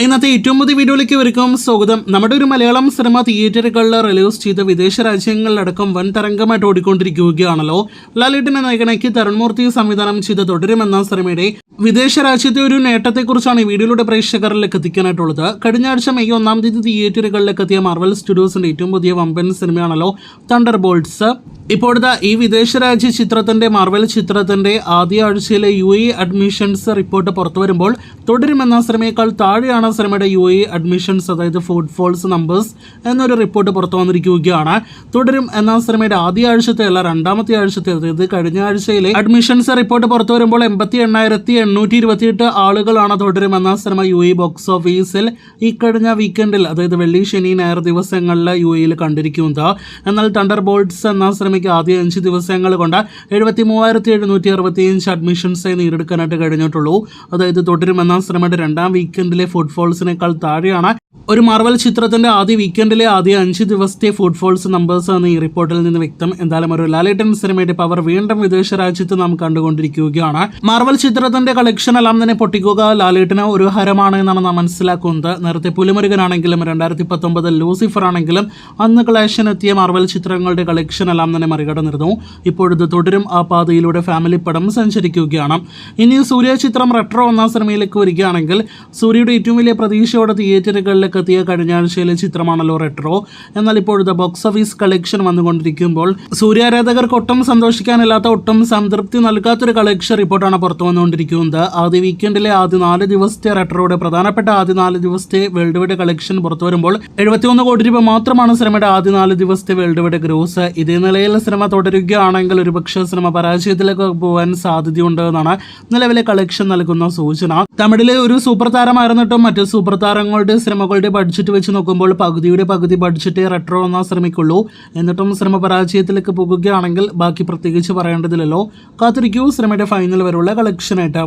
ഇന്നത്തെ ഏറ്റവും പുതിയ വീഡിയോയിലേക്ക് വരിക്കും സ്വാഗതം. നമ്മുടെ ഒരു മലയാളം സിനിമ തിയേറ്ററുകളിൽ റിലീസ് ചെയ്ത് വിദേശ രാജ്യങ്ങളിലടക്കം വൻ തരംഗമായിട്ട് ഓടിക്കൊണ്ടിരിക്കുകയാണല്ലോ. ലാലേട്ടനെ നായകനാക്കി തരുൺമൂർത്തി സംവിധാനം ചെയ്ത് തുടരുമെന്ന സിനിമയുടെ വിദേശ രാജ്യത്തെ ഒരു നേട്ടത്തെക്കുറിച്ചാണ് ഈ വീഡിയോയിലൂടെ പ്രേക്ഷകരിലേക്ക് എത്തിക്കാനായിട്ടുള്ളത്. കഴിഞ്ഞ ആഴ്ച മെയ് 1-ാം തീയതി തിയേറ്ററുകളിലേക്ക് എത്തിയ മാർവൽ സ്റ്റുഡിയോസിന്റെ ഏറ്റവും പുതിയ വമ്പൻ സിനിമയാണല്ലോ തണ്ടർ ബോൾട്സ്. ഇപ്പോഴത്തെ ഈ വിദേശ രാജ്യ ചിത്രത്തിന്റെ മാർവൽ ചിത്രത്തിന്റെ ആദ്യ ആഴ്ചയിലെ UAE അഡ്മിഷൻസ് റിപ്പോർട്ട് പുറത്തു വരുമ്പോൾ തുടരുമെന്ന സിനിമയേക്കാൾ താഴെയാണ് സിനിമയുടെ UAE അഡ്മിഷൻസ്, അതായത് ഫുട്ഫോൾസ് നമ്പേഴ്സ് എന്നൊരു റിപ്പോർട്ട് പുറത്തു വന്നിരിക്കുകയാണ്. തുടരും എന്ന സിനിമയുടെ ആദ്യ ആഴ്ചത്തെ അല്ല, രണ്ടാമത്തെ ആഴ്ചത്തെ, അതായത് കഴിഞ്ഞ ആഴ്ചയിലെ അഡ്മിഷൻസ് റിപ്പോർട്ട് പുറത്തു വരുമ്പോൾ 88,828 ആളുകളാണ് തുടരുമെന്ന സിനിമ UAE ബോക്സ് ഓഫീസിൽ ഈ കഴിഞ്ഞ വീക്കെൻഡിൽ, അതായത് വെള്ളി ശനി ഞായർ ദിവസങ്ങളിൽ UAEയിൽ കണ്ടിരിക്കുന്നത്. എന്നാൽ തണ്ടർ ബോൾട്സ് എന്ന സിനിമയ്ക്ക് ആദ്യ 5 ദിവസങ്ങൾ കൊണ്ട് 73,765 അഡ്മിഷൻസ് നേടിയെടുക്കാനായിട്ട് കഴിഞ്ഞിട്ടുള്ളൂ. അതായത് തുടരുമെന്ന സിനിമയുടെ രണ്ടാം വീക്കെൻഡിലെ ഫുട്ഫോൾസിനേക്കാൾ താഴെയാണ് ഒരു മാർവൽ ചിത്രത്തിന്റെ ആദ്യ വീക്കെൻഡിലെ ആദ്യ 5 ദിവസത്തെ ഫുട്ഫോൾസ് നമ്പേഴ്സ് എന്ന് ഈ റിപ്പോർട്ടിൽ നിന്ന് വ്യക്തം. എന്തായാലും ഒരു ലാലേട്ടൻ സിനിമയുടെ പവർ വീണ്ടും വിദേശ രാജ്യത്ത് നാം കണ്ടുകൊണ്ടിരിക്കുകയാണ്. മാർവൽ ചിത്രത്തിന്റെ കളക്ഷൻ എല്ലാം തന്നെ പൊട്ടിക്കുക ലാലേട്ടന് ഒരു ഹരമാണ് എന്നാണ് നാം മനസ്സിലാക്കുന്നത്. നേരത്തെ പുലിമുരുകനാണെങ്കിലും 2019 ലൂസിഫർ ആണെങ്കിലും അന്ന് കളക്ഷൻ എത്തിയ മാർവൽ ചിത്രങ്ങളുടെ കളക്ഷൻ എല്ലാം തന്നെ മറികടന്നിരുന്നു. ഇപ്പോഴത് തുടരും ആ പാതയിലൂടെ ഫാമിലി പടം സഞ്ചരിക്കുകയാണ്. ഇനി സൂര്യ ചിത്രം റെട്രോ എന്ന സിനിമയിലേക്ക് വരികയാണെങ്കിൽ സൂര്യയുടെ ഏറ്റവും വലിയ പ്രതീക്ഷയോടെ തിയേറ്ററുകളിലേക്ക് എത്തിയ കഴിഞ്ഞ ആഴ്ചയിലെ ചിത്രമാണല്ലോ റെട്രോ. എന്നാൽ ഇപ്പോഴത്തെ ബോക്സ് ഓഫീസ് കളക്ഷൻ വന്നുകൊണ്ടിരിക്കുമ്പോൾ സൂര്യ ആരാധകർക്ക് ഒട്ടും സന്തോഷിക്കാനില്ലാത്ത, ഒട്ടും സംതൃപ്തി നൽകാത്തൊരു കളക്ഷൻ റിപ്പോർട്ടാണ് പുറത്തു വന്നുകൊണ്ടിരിക്കുന്നത്. ആദ്യ വീക്കെൻഡിലെ ആദ്യ 4 ദിവസത്തെ റെട്രോയുടെ പ്രധാനപ്പെട്ട ആദ്യ 4 ദിവസത്തെ വേൾഡ് വൈഡ് കളക്ഷൻ പുറത്തു വരുമ്പോൾ 71 കോടി രൂപ മാത്രമാണ് സിനിമയുടെ ആദ്യ 4 ദിവസത്തെ വേൾഡ് വൈഡ് ഗ്രോസ്. ഇതേ നിലയിൽ സിനിമ തുടരുകയാണെങ്കിൽ ഒരുപക്ഷെ സിനിമ പരാജയത്തിലേക്ക് പോകാൻ സാധ്യതയുണ്ട് എന്നാണ് നിലവിലെ കളക്ഷൻ നൽകുന്ന സൂചന. തമിഴിലെ ഒരു സൂപ്പർ താരമായിരുന്നിട്ടും മറ്റ് സൂപ്പർ താരങ്ങളുടെ സിനിമകളുടെ ബഡ്ജറ്റ് വെച്ച് നോക്കുമ്പോൾ പകുതി ബഡ്ജറ്റ് റെട്രോ എന്ന സിനിമയ്ക്കുള്ളൂ. എന്നിട്ടും സിനിമ പരാജയത്തിലേക്ക് പോകുകയാണെങ്കിൽ ബാക്കി പ്രത്യേകിച്ച് പറയേണ്ടതില്ലല്ലോ. കാത്തിരിക്കൂ സിനിമയുടെ ഫൈനൽ വരെയുള്ള കളക്ഷനായിട്ട്.